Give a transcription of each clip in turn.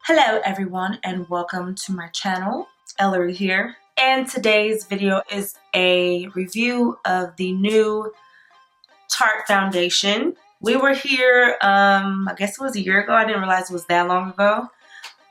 Hello everyone and welcome to my channel. Ellarie here, and today's video is a review of the new Tarte foundation. We were here, I guess it was a year ago. I didn't realize it was that long ago,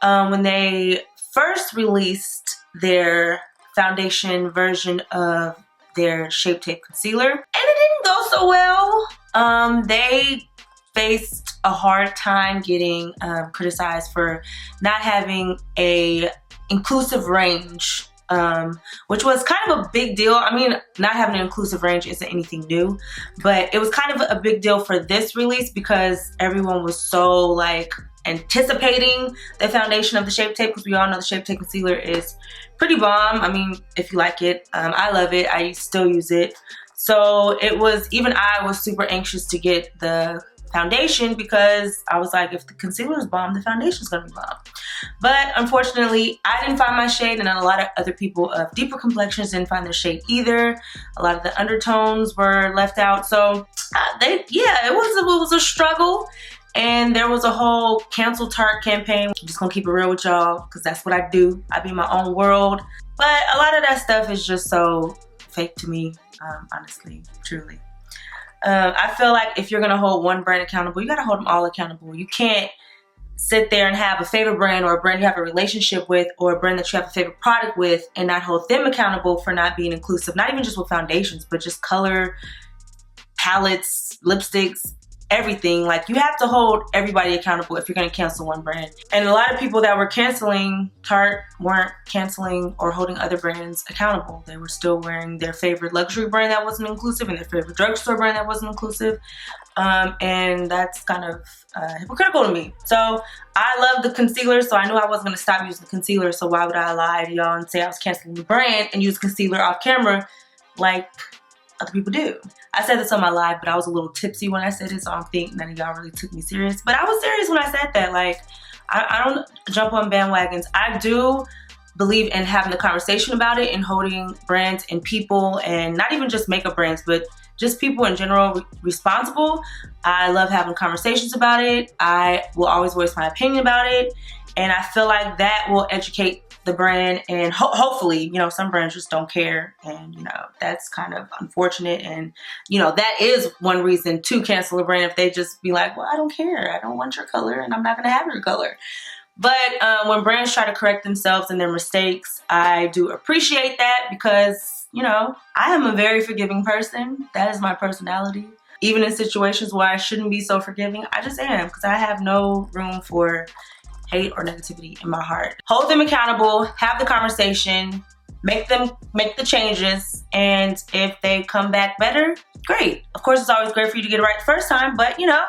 when they first released their foundation version of their Shape Tape concealer, and it didn't go so well. They faced a hard time getting criticized for not having a inclusive range, which was kind of a big deal. I mean, not having an inclusive range isn't anything new, but it was kind of a big deal for this release because everyone was so like anticipating the foundation of the Shape Tape, because we all know the Shape Tape concealer is pretty bomb. I mean, if you like it, I love it. I still use it. So it was, even I was super anxious to get the foundation because I was like, if the concealer is bomb, the foundation is gonna be bomb. But unfortunately, I didn't find my shade, and a lot of other people of deeper complexions didn't find their shade either. A lot of the undertones were left out. So it was a struggle, and there was a whole cancel Tarte campaign. I'm just gonna keep it real with y'all because that's what I do. I be in my own world. But a lot of that stuff is just so fake to me, honestly, truly. I feel like if you're gonna hold one brand accountable, you gotta hold them all accountable. You can't sit there and have a favorite brand, or a brand you have a relationship with, or a brand that you have a favorite product with, and not hold them accountable for not being inclusive, not even just with foundations, but just color, palettes, lipsticks, everything. Like, you have to hold everybody accountable if you're gonna cancel one brand. And a lot of people that were canceling Tarte weren't canceling or holding other brands accountable. They were still wearing their favorite luxury brand that wasn't inclusive and their favorite drugstore brand that wasn't inclusive. And that's kind of hypocritical to me. So I love the concealer, so I knew I wasn't gonna stop using the concealer, so why would I lie to y'all and say I was canceling the brand and use concealer off camera like other people do? I said this on my live, but I was a little tipsy when I said it, so I don't think none of y'all really took me serious. But I was serious when I said that. Like, I don't jump on bandwagons. I do believe in having the conversation about it and holding brands and people, and not even just makeup brands, but just people in general responsible. I love having conversations about it. I will always voice my opinion about it, and I feel like that will educate the brand, and hopefully, you know, some brands just don't care, and you know, that's kind of unfortunate. And you know, that is one reason to cancel a brand, if they just be like, well, I don't care, I don't want your color, and I'm not gonna have your color. But when brands try to correct themselves and their mistakes, I do appreciate that, because you know, I am a very forgiving person. That is my personality. Even in situations where I shouldn't be so forgiving, I just am, because I have no room for hate or negativity in my heart. Hold them accountable, have the conversation, make the changes, and if they come back better, great. Of course, it's always great for you to get it right the first time, but you know.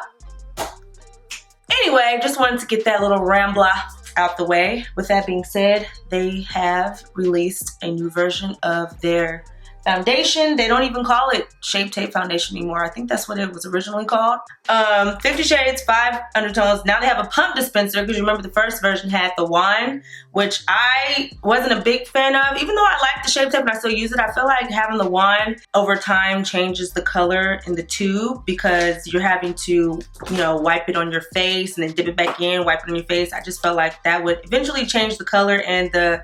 Anyway, just wanted to get that little rambler out the way. With that being said, they have released a new version of their foundation. They don't even call it Shape Tape foundation anymore. I think that's what it was originally called. 50 shades, 5 undertones. Now they have a pump dispenser, because you remember the first version had the wand, which I wasn't a big fan of. Even though I like the Shape Tape and I still use it, I feel like having the wand over time changes the color in the tube, because you're having to, you know, wipe it on your face and then dip it back in, wipe it on your face. I just felt like that would eventually change the color and the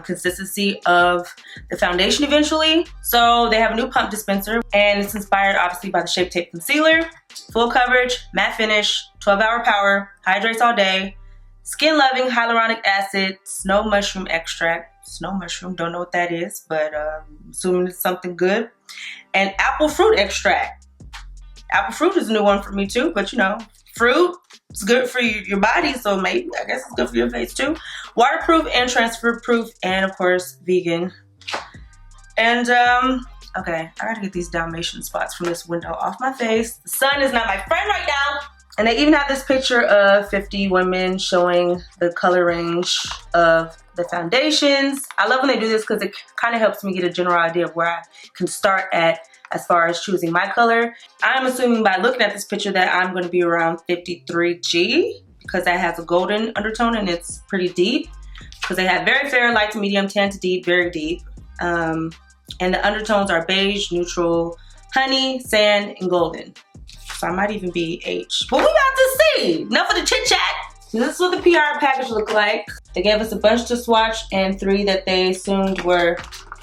consistency of the foundation eventually. So they have a new pump dispenser, and it's inspired obviously by the Shape Tape concealer. Full coverage, matte finish, 12-hour power, hydrates all day, skin loving hyaluronic acid, snow mushroom extract. Snow mushroom, don't know what that is, but assuming it's something good. And apple fruit extract. Apple fruit is a new one for me too, but you know, fruit, it's good for your body, so maybe, I guess it's good for your face too. Waterproof and transfer proof, and of course, vegan. And okay, I gotta get these Dalmatian spots from this window off my face. The sun is not my friend right now. And they even have this picture of 50 women showing the color range of the foundations. I love when they do this, because it kind of helps me get a general idea of where I can start at as far as choosing my color. I'm assuming by looking at this picture that I'm going to be around 53G, because that has a golden undertone and it's pretty deep, because they have very fair, light to medium, tan to deep, very deep. And the undertones are beige, neutral, honey, sand, and golden. So I might even be H. But we about to see. Enough of the chit chat. This is what the PR package looked like. They gave us a bunch to swatch and 3 that they assumed were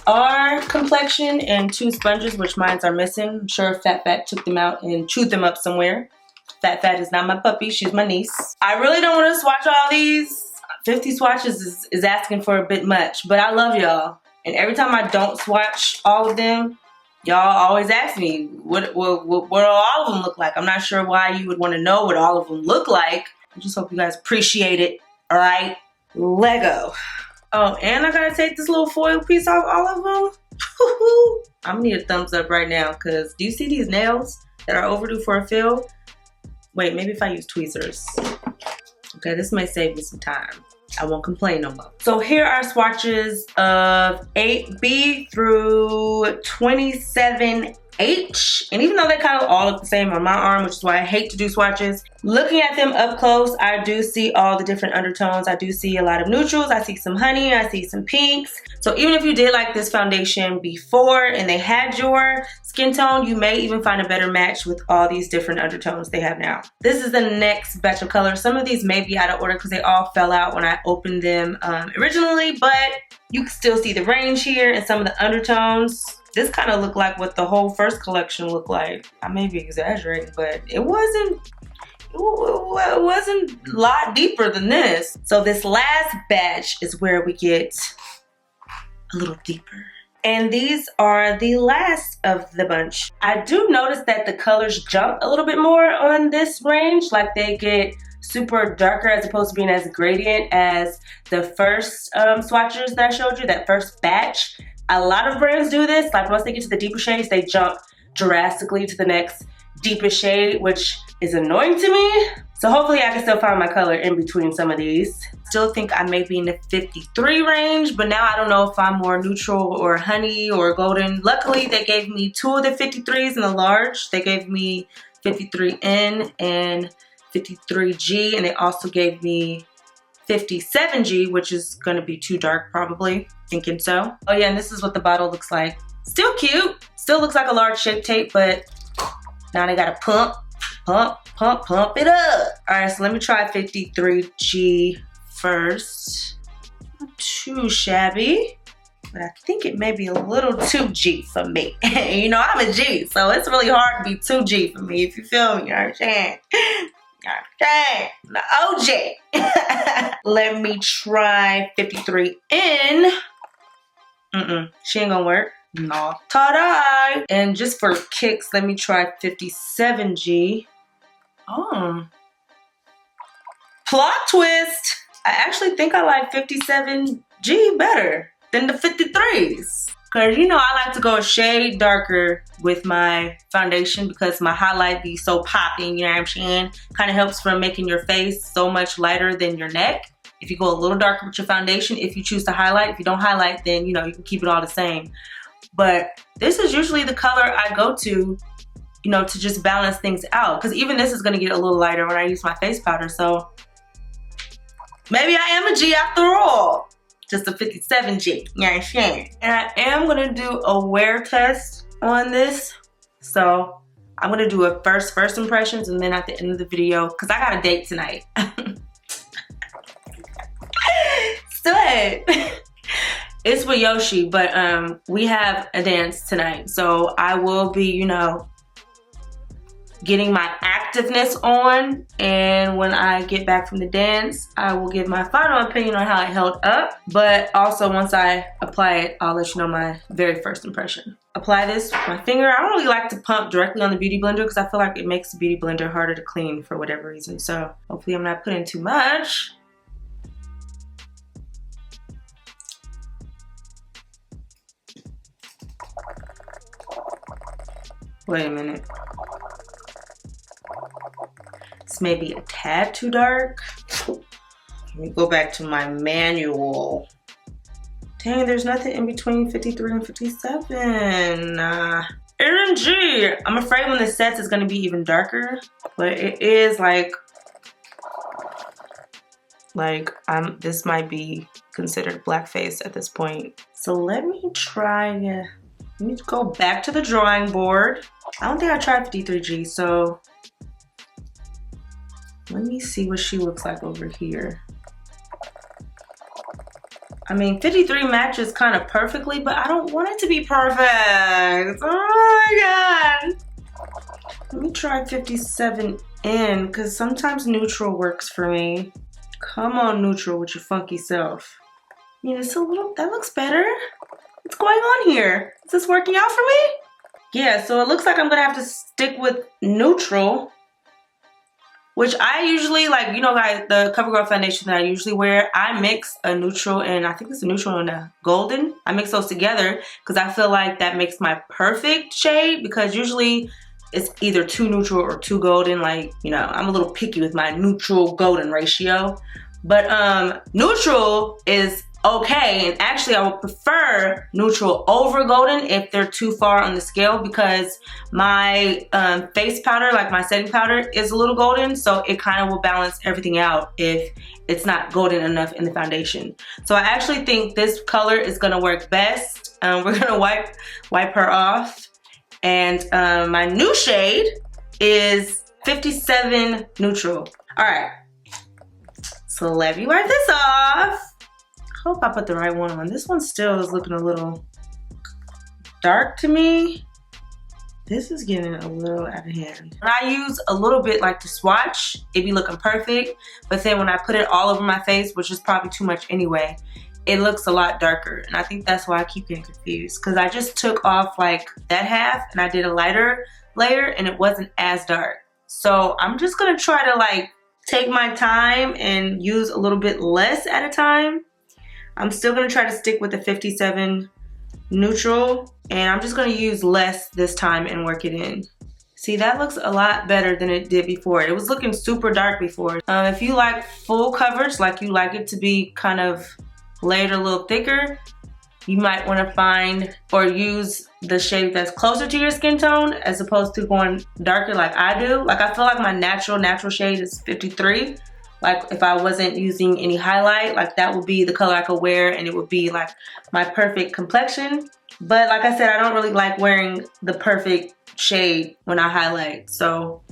our complexion and 2 sponges, which mines are missing. I'm sure Fat Fat took them out and chewed them up somewhere. Fat Fat is not my puppy, she's my niece. I really don't want to swatch all these. 50 swatches is asking for a bit much, but I love y'all. And every time I don't swatch all of them, y'all always ask me, what do all of them look like? I'm not sure why you would want to know what all of them look like. I just hope you guys appreciate it, all right? Lego. Oh, and I gotta take this little foil piece off all of them. I'm gonna need a thumbs up right now, because do you see these nails that are overdue for a fill? Wait, maybe if I use tweezers. Okay, this may save me some time. I won't complain no more. So here are swatches of 8B through 27H. And even though they kind of all look the same on my arm, which is why I hate to do swatches, looking at them up close, I do see all the different undertones. I do see a lot of neutrals. I see some honey. I see some pinks. So even if you did like this foundation before and they had your skin tone, you may even find a better match with all these different undertones they have now. This is the next batch of colors. Some of these may be out of order because they all fell out when I opened them originally, but you can still see the range here and some of the undertones. This kind of looked like what the whole first collection looked like. I may be exaggerating, but it wasn't a lot deeper than this. So this last batch is where we get a little deeper. And these are the last of the bunch. I do notice that the colors jump a little bit more on this range, like they get super darker as opposed to being as gradient as the first swatchers that I showed you, that first batch. A lot of brands do this, like once they get to the deeper shades, they jump drastically to the next deepest shade, which is annoying to me. So hopefully I can still find my color in between some of these. Still think I may be in the 53 range, but now I don't know if I'm more neutral or honey or golden. Luckily, they gave me 2 of the 53s in the large. They gave me 53N and 53G, and they also gave me 57G, which is gonna be too dark probably, thinking so. Oh yeah, and this is what the bottle looks like. Still cute, still looks like a large Shape Tape, but now they gotta pump it up. All right, so let me try 53G first. Not too shabby, but I think it may be a little too G for me. You know, I'm a G, so it's really hard to be too G for me, if you feel me, you understand? Okay, the OG. Let me try 53N. She ain't gonna work. No. Ta-da! And just for kicks, let me try 57G. Oh. Plot twist! I actually think I like 57G better than the 53s. Cause you know I like to go a shade darker with my foundation because my highlight be so popping, you know what I'm saying? Kind of helps from making your face so much lighter than your neck. If you go a little darker with your foundation, if you choose to highlight. If you don't highlight, then you know you can keep it all the same. But this is usually the color I go to, you know, to just balance things out. Cause even this is gonna get a little lighter when I use my face powder, so maybe I am a G after all. Just a 57G, you understand? And I am gonna do a wear test on this. So I'm gonna do a first impressions, and then at the end of the video, cause I got a date tonight. Still, it's with Yoshi, but we have a dance tonight. So I will be, you know, getting my activeness on, and when I get back from the dance, I will give my final opinion on how it held up. But also once I apply it, I'll let you know my very first impression. Apply this with my finger. I don't really like to pump directly on the Beauty Blender because I feel like it makes the Beauty Blender harder to clean for whatever reason. So hopefully I'm not putting too much. Wait a minute. This may be a tad too dark. Let me go back to my manual. Dang, there's nothing in between 53 and 57. RNG. I'm afraid when this sets it's gonna be even darker, but it is this might be considered blackface at this point. So let me try, let me go back to the drawing board. I don't think I tried 53G, so Let me see what she looks like over here. I mean, 53 matches kind of perfectly, but I don't want it to be perfect. Oh my God. Let me try 57 in, because sometimes neutral works for me. Come on, neutral, with your funky self. I mean, it's a little, that looks better. What's going on here? Is this working out for me? Yeah, so it looks like I'm gonna have to stick with neutral, which I usually, like, you know, like the CoverGirl foundation that I usually wear, I mix a neutral and I think it's a neutral and a golden. I mix those together because I feel like that makes my perfect shade, because usually it's either too neutral or too golden. Like, you know, I'm a little picky with my neutral golden ratio. But neutral is okay, and actually I would prefer neutral over golden if they're too far on the scale, because my face powder, like my setting powder, is a little golden, so it kind of will balance everything out if it's not golden enough in the foundation. So I actually think this color is gonna work best. We're gonna wipe her off, and my new shade is 57 neutral. All right, so let me wipe this off. Hope I put the right one on. This one still is looking a little dark to me. This is getting a little out of hand. When I use a little bit like to swatch, it be looking perfect. But then when I put it all over my face, which is probably too much anyway, it looks a lot darker. And I think that's why I keep getting confused, because I just took off like that half and I did a lighter layer and it wasn't as dark. So I'm just gonna try to like take my time and use a little bit less at a time. I'm still gonna try to stick with the 57 neutral, and I'm just gonna use less this time and work it in. See, that looks a lot better than it did before. It was looking super dark before. If you like full coverage, like you like it to be kind of layered a little thicker, you might wanna find or use the shade that's closer to your skin tone as opposed to going darker like I do. Like, I feel like my natural shade is 53. Like, if I wasn't using any highlight, like that would be the color I could wear and it would be like my perfect complexion. But like I said, I don't really like wearing the perfect shade when I highlight. So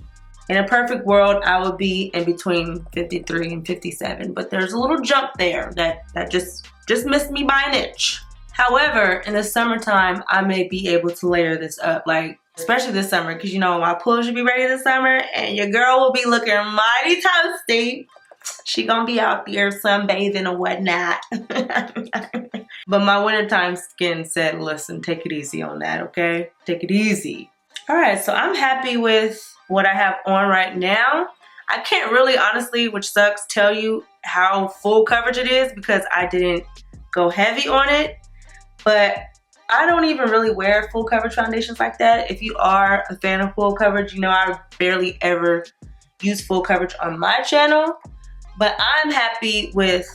in a perfect world, I would be in between 53 and 57. But there's a little jump there that just missed me by an inch. However, in the summertime, I may be able to layer this up, like especially this summer, because you know my pool should be ready this summer and your girl will be looking mighty toasty. She gonna be out there sunbathing or whatnot. But my wintertime skin said, listen, take it easy on that, okay? Take it easy. All right, so I'm happy with what I have on right now. I can't really, honestly, which sucks, tell you how full coverage it is because I didn't go heavy on it. But I don't even really wear full coverage foundations like that. If you are a fan of full coverage, you know I barely ever use full coverage on my channel. But I'm happy with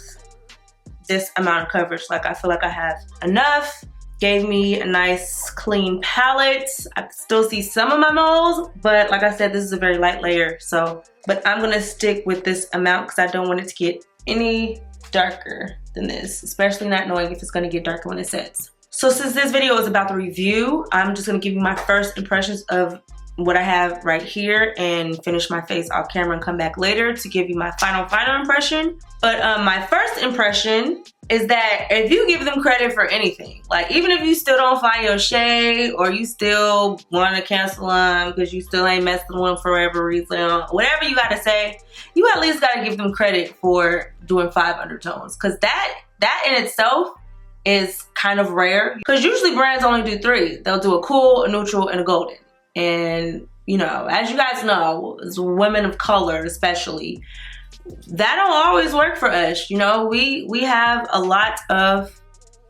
this amount of coverage. Like, I feel like I have enough. Gave me a nice clean palette. I can still see some of my moles, but like I said, this is a very light layer. So, but I'm gonna stick with this amount because I don't want it to get any darker than this, especially not knowing if it's gonna get darker when it sets. So since this video is about the review, I'm just gonna give you my first impressions of what I have right here and finish my face off camera and come back later to give you my final impression. But my first impression is that if you give them credit for anything, like even if you still don't find your shade or you still want to cancel them because you still ain't messing with them for whatever reason, whatever you got to say, you at least got to give them credit for doing 5 undertones, because that in itself is kind of rare, because usually brands only do 3. They'll do a cool, a neutral, and a golden. And you know, as you guys know, as women of color especially, that don't always work for us. You know, we have a lot of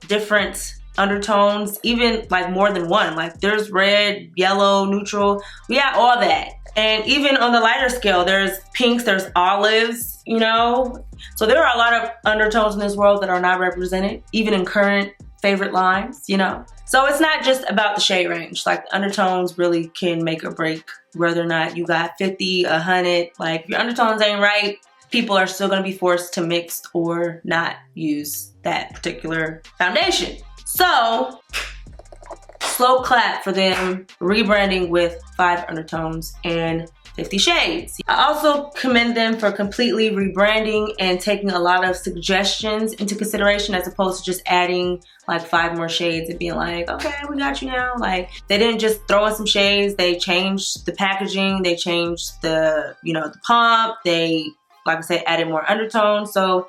different undertones, even like more than one. Like there's red, yellow, neutral, we have all that. And even on the lighter scale, there's pinks, there's olives, you know. So there are a lot of undertones in this world that are not represented, even in current favorite lines, you know. So it's not just about the shade range. Like the undertones really can make or break whether or not you got 50, 100. Like if your undertones ain't right, people are still gonna be forced to mix or not use that particular foundation. So, slow clap for them rebranding with 5 undertones and 50 Shades. I also commend them for completely rebranding and taking a lot of suggestions into consideration as opposed to just adding like 5 more shades and being like, okay, we got you now. Like, they didn't just throw in some shades, they changed the packaging, they changed the, you know, the pump, they, like I said, added more undertones. So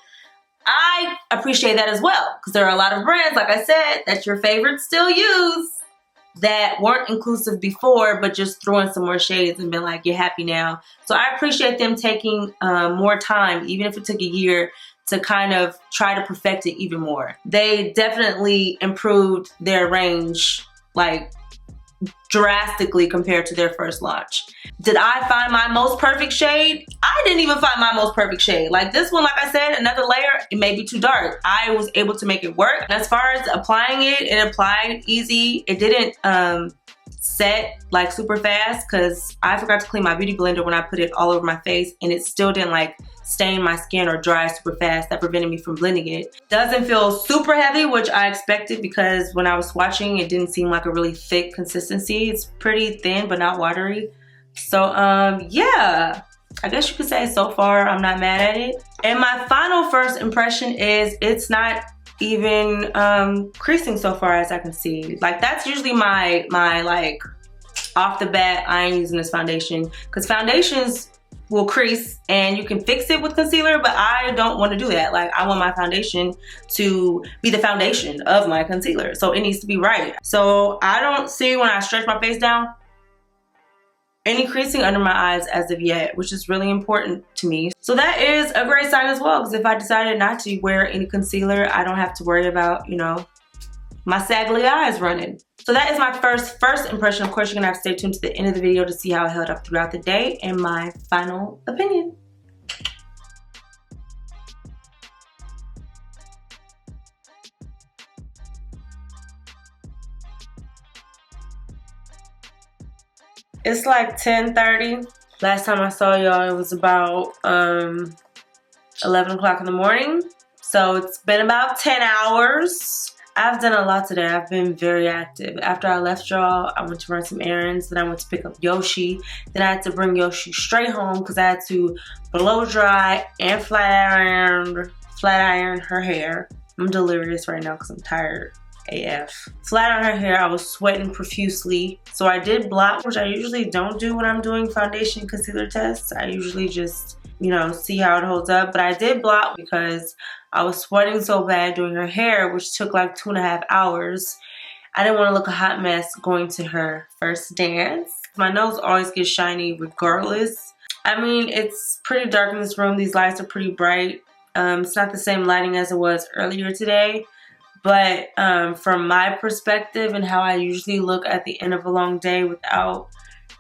I appreciate that as well, because there are a lot of brands, like I said, that your favorites still use that weren't inclusive before, but just threw in some more shades and been like, you're happy now. So I appreciate them taking more time, even if it took a year, to kind of try to perfect it even more. They definitely improved their range, like, drastically compared to their first launch. Did I find my most perfect shade? I didn't even find my most perfect shade. Like this one, like I said, another layer, it may be too dark. I was able to make it work. And as far as applying it, it applied easy. It didn't set like super fast because I forgot to clean my beauty blender when I put it all over my face, and it still didn't like stain my skin or dry super fast. That prevented me from blending it. Doesn't feel super heavy, which I expected because when I was swatching, it didn't seem like a really thick consistency. It's pretty thin but not watery. So yeah, I guess you could say so far I'm not mad at it. And my final first impression is it's not even creasing so far as I can see. Like that's usually my like off the bat, I ain't using this foundation, because foundations will crease and you can fix it with concealer, but I don't want to do that. Like I want my foundation to be the foundation of my concealer, so it needs to be right. So I don't see, when I stretch my face down, any creasing under my eyes as of yet, which is really important to me. So that is a great sign as well, because if I decided not to wear any concealer, I don't have to worry about, you know, my saggly eyes running. So that is my first impression. Of course, you're gonna have to stay tuned to the end of the video to see how it held up throughout the day and my final opinion. It's like 10:30. Last time I saw y'all, it was about 11 o'clock in the morning. So it's been about 10 hours. I've done a lot today. I've been very active. After I left y'all, I went to run some errands. Then I went to pick up Yoshi. Then I had to bring Yoshi straight home because I had to blow dry and flat iron her hair. I'm delirious right now because I'm tired AF. Flat iron her hair. I was sweating profusely. So I did blot, which I usually don't do when I'm doing foundation concealer tests. I usually just, you know, see how it holds up. But I did blot because I was sweating so bad doing her hair, which took like 2.5 hours. I didn't want to look a hot mess going to her first dance. My nose always gets shiny regardless. I mean, it's pretty dark in this room. These lights are pretty bright. It's not the same lighting as it was earlier today. But from my perspective and how I usually look at the end of a long day without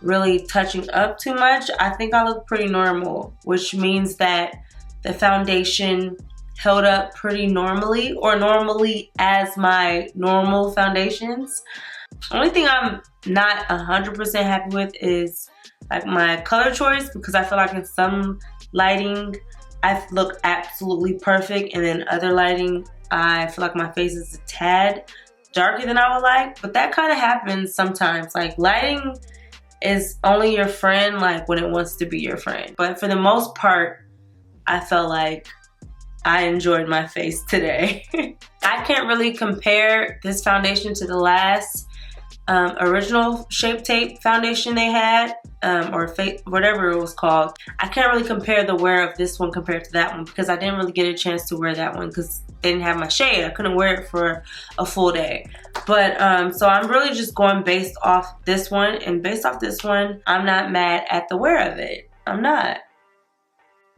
really touching up too much, I think I look pretty normal, which means that the foundation held up pretty normally, or normally as my normal foundations. Only thing I'm not 100% happy with is like my color choice, because I feel like in some lighting I look absolutely perfect, and then other lighting I feel like my face is a tad darker than I would like. But that kind of happens sometimes. Like lighting is only your friend like when it wants to be your friend. But for the most part, I felt like I enjoyed my face today. I can't really compare this foundation to the last original Shape Tape foundation they had, or whatever it was called. I can't really compare the wear of this one compared to that one because I didn't really get a chance to wear that one because they didn't have my shade. I couldn't wear it for a full day. But so I'm really just going based off this one, and based off this one, I'm not mad at the wear of it. I'm not.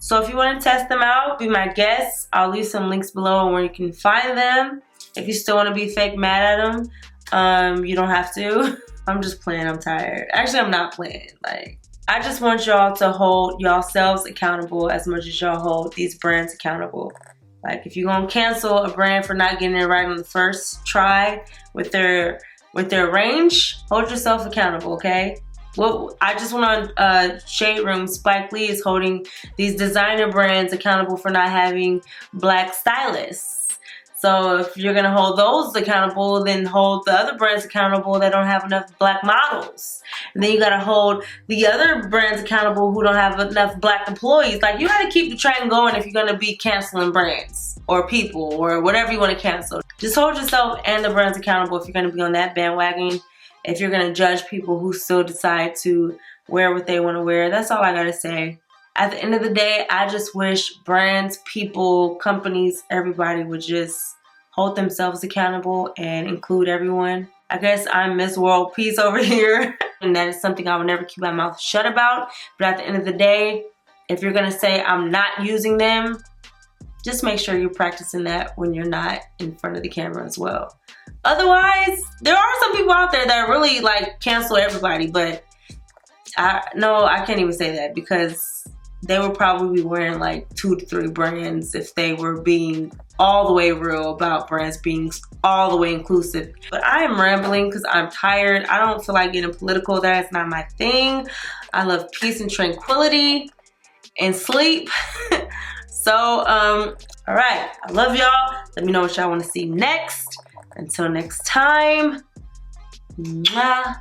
So if you want to test them out, be my guest. I'll leave some links below on where you can find them. If you still want to be fake mad at them, you don't have to. I'm just playing. I'm tired. Actually, I'm not playing. Like, I just want y'all to hold yourselves accountable as much as y'all hold these brands accountable. Like, if you're gonna cancel a brand for not getting it right on the first try with their range, hold yourself accountable, okay? Well, I just went on Shade Room. Spike Lee is holding these designer brands accountable for not having black stylists. So if you're gonna hold those accountable, then hold the other brands accountable that don't have enough black models. And then you gotta hold the other brands accountable who don't have enough black employees. Like, you gotta keep the trend going if you're gonna be canceling brands or people or whatever you wanna cancel. Just hold yourself and the brands accountable if you're gonna be on that bandwagon. If you're gonna judge people who still decide to wear what they wanna wear, that's all I gotta say. At the end of the day, I just wish brands, people, companies, everybody would just hold themselves accountable and include everyone. I guess I'm Miss World Peace over here, and that is something I would never keep my mouth shut about. But at the end of the day, if you're gonna say I'm not using them, just make sure you're practicing that when you're not in front of the camera as well. Otherwise, there are some people out there that really like cancel everybody, but I can't even say that, because they would probably be wearing like 2 to 3 brands if they were being all the way real about brands being all the way inclusive. But I am rambling because I'm tired. I don't feel like getting political. That is not my thing. I love peace and tranquility and sleep. So, all right. I love y'all. Let me know what y'all want to see next. Until next time. Mwah.